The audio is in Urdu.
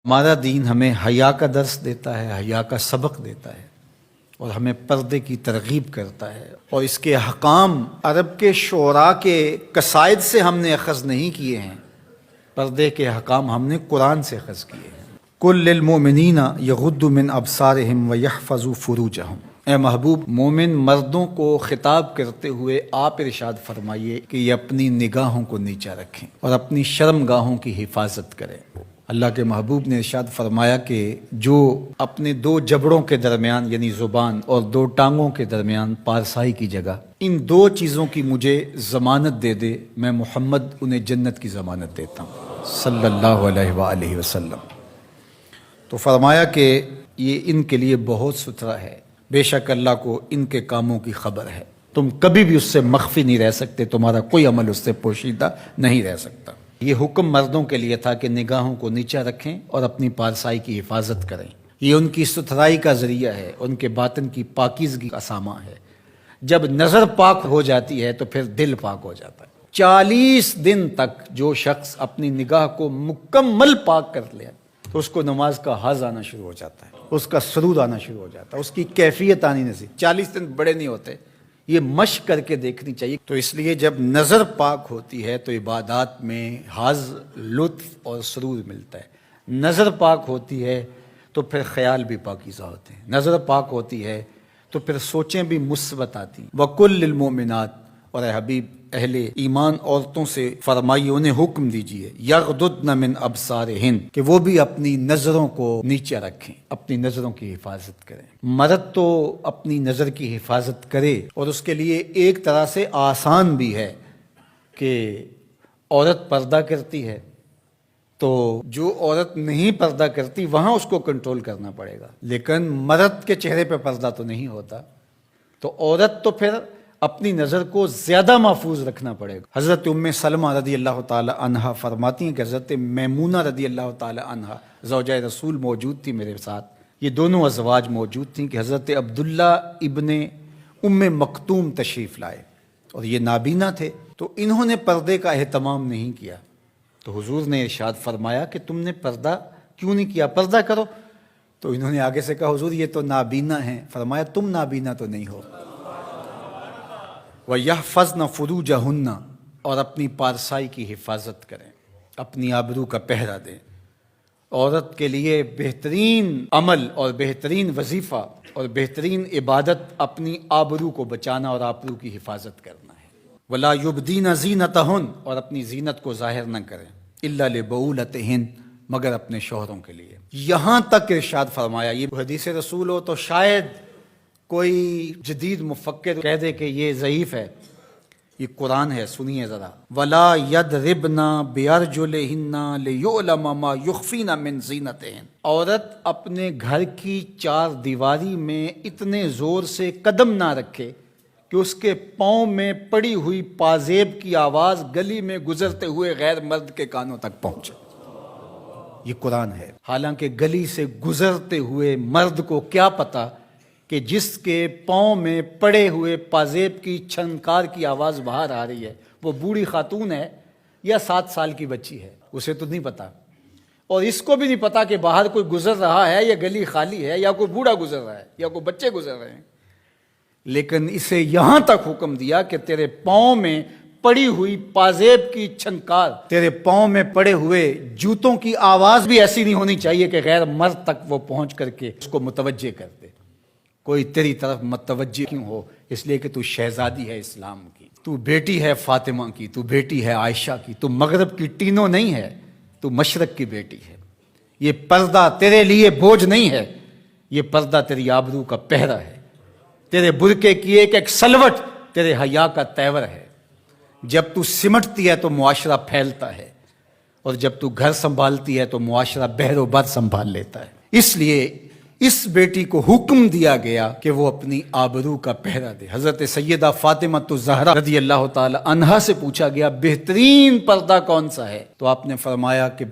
ہمارا دین ہمیں حیا کا درس دیتا ہے، حیا کا سبق دیتا ہے اور ہمیں پردے کی ترغیب کرتا ہے، اور اس کے احکام عرب کے شعراء کے قصائد سے ہم نے اخذ نہیں کیے ہیں، پردے کے احکام ہم نے قرآن سے اخذ کیے ہیں۔ قل للمؤمنین یغضوا من ابصارہم ویحفظوا فروجہم، اے محبوب مومن مردوں کو خطاب کرتے ہوئے آپ ارشاد فرمائیے کہ یہ اپنی نگاہوں کو نیچا رکھیں اور اپنی شرمگاہوں کی حفاظت کریں۔ اللہ کے محبوب نے ارشاد فرمایا کہ جو اپنے دو جبڑوں کے درمیان یعنی زبان اور دو ٹانگوں کے درمیان پارسائی کی جگہ ان دو چیزوں کی مجھے ضمانت دے دے، میں محمد انہیں جنت کی ضمانت دیتا ہوں صلی اللہ علیہ وآلہ وسلم۔ تو فرمایا کہ یہ ان کے لیے بہت ستھرا ہے، بے شک اللہ کو ان کے کاموں کی خبر ہے، تم کبھی بھی اس سے مخفی نہیں رہ سکتے، تمہارا کوئی عمل اس سے پوشیدہ نہیں رہ سکتا۔ یہ حکم مردوں کے لیے تھا کہ نگاہوں کو نیچا رکھیں اور اپنی پارسائی کی حفاظت کریں، یہ ان کی ستھرائی کا ذریعہ ہے، ان کے باطن کی پاکیزگی کا سامان ہے۔ جب نظر پاک ہو جاتی ہے تو پھر دل پاک ہو جاتا ہے۔ 40 دن تک جو شخص اپنی نگاہ کو مکمل پاک کر لے تو اس کو نماز کا حظ آنا شروع ہو جاتا ہے، اس کا سرور آنا شروع ہو جاتا ہے، اس کی کیفیت آنی نصیب۔ 40 دن بڑے نہیں ہوتے، یہ مشق کر کے دیکھنی چاہیے۔ تو اس لیے جب نظر پاک ہوتی ہے تو عبادات میں حظ، لطف اور سرور ملتا ہے۔ نظر پاک ہوتی ہے تو پھر خیال بھی پاکیزہ ہوتے ہیں، نظر پاک ہوتی ہے تو پھر سوچیں بھی مثبت آتی ہیں۔ وَقُلْ لِلْمُؤْمِنَاتِ، اور اے حبیب اہل ایمان عورتوں سے فرمائیے، انہیں حکم دیجئے، یغضضن من ابصارہن، کہ وہ بھی اپنی نظروں کو نیچے رکھیں، اپنی نظروں کی حفاظت کریں۔ مرد تو اپنی نظر کی حفاظت کرے، اور اس کے لیے ایک طرح سے آسان بھی ہے کہ عورت پردہ کرتی ہے تو جو عورت نہیں پردہ کرتی وہاں اس کو کنٹرول کرنا پڑے گا، لیکن مرد کے چہرے پہ پردہ تو نہیں ہوتا، تو عورت تو پھر اپنی نظر کو زیادہ محفوظ رکھنا پڑے گا۔ حضرت ام سلمہ رضی اللہ تعالی عنہا فرماتی ہیں کہ حضرت میمونہ رضی اللہ تعالی عنہا زوجہ رسول موجود تھی میرے ساتھ، یہ دونوں ازواج موجود تھیں کہ حضرت عبداللہ ابن ام مکتوم تشریف لائے اور یہ نابینا تھے، تو انہوں نے پردے کا اہتمام نہیں کیا، تو حضور نے ارشاد فرمایا کہ تم نے پردہ کیوں نہیں کیا، پردہ کرو۔ تو انہوں نے آگے سے کہا حضور یہ تو نابینا ہیں، فرمایا تم نابینا تو نہیں ہو۔ وَيَحْفَظْنَ فُرُوجَهُنَّ، اور اپنی پارسائی کی حفاظت کریں، اپنی آبرو کا پہرا دیں۔ عورت کے لیے بہترین عمل اور بہترین وظیفہ اور بہترین عبادت اپنی آبرو کو بچانا اور آبرو کی حفاظت کرنا ہے۔ وَلَا يُبْدِينَ زِينَتَهُنَّ، اور اپنی زینت کو ظاہر نہ کریں، إِلَّا لِبُعُولَتِهِنَّ، مگر اپنے شوہروں کے لیے۔ یہاں تک ارشاد فرمایا، یہ حدیث رسول ہو تو شاید کوئی جدید مفکر کہہ دے کہ یہ ضعیف ہے، یہ قرآن ہے، سنیے ذرا۔ وَلَا يَضْرِبْنَ بِأَرْجُلِهِنَّ لِيُعْلَمَ مَا يُخْفِينَ مِنْ زِينَتِهِنَّ، عورت اپنے گھر کی چار دیواری میں اتنے زور سے قدم نہ رکھے کہ اس کے پاؤں میں پڑی ہوئی پازیب کی آواز گلی میں گزرتے ہوئے غیر مرد کے کانوں تک پہنچے۔ یہ قرآن ہے۔ حالانکہ گلی سے گزرتے ہوئے مرد کو کیا پتا کہ جس کے پاؤں میں پڑے ہوئے پازیب کی چھنکار کی آواز باہر آ رہی ہے وہ بوڑھی خاتون ہے یا 7 سال کی بچی ہے، اسے تو نہیں پتا، اور اس کو بھی نہیں پتا کہ باہر کوئی گزر رہا ہے یا گلی خالی ہے یا کوئی بوڑھا گزر رہا ہے یا کوئی بچے گزر رہے ہیں، لیکن اسے یہاں تک حکم دیا کہ تیرے پاؤں میں پڑی ہوئی پازیب کی چھنکار، تیرے پاؤں میں پڑے ہوئے جوتوں کی آواز بھی ایسی نہیں ہونی چاہیے کہ غیر مرد تک وہ پہنچ کر کے اس کو متوجہ کر دے۔ کوئی تیری طرف متوجہ کیوں ہو؟ اس لیے کہ تو شہزادی ہے اسلام کی، تو بیٹی ہے فاطمہ کی، تو بیٹی ہے عائشہ کی، تو مغرب کی ٹینو نہیں ہے، تو مشرق کی بیٹی ہے۔ یہ پردہ تیرے لیے بوجھ نہیں ہے، یہ پردہ تیری آبرو کا پہرا ہے، تیرے برقعے کی ایک ایک سلوٹ تیرے حیا کا تیور ہے۔ جب تو سمٹتی ہے تو معاشرہ پھیلتا ہے، اور جب تو گھر سنبھالتی ہے تو معاشرہ بہر و بر سنبھال لیتا ہے۔ اس لیے اس بیٹی کو حکم دیا گیا کہ وہ اپنی آبرو کا پہرا دے۔ حضرت سیدہ فاطمہ الزہرا رضی اللہ تعالی عنہا سے پوچھا گیا بہترین پردہ کون سا ہے، تو آپ نے فرمایا کہ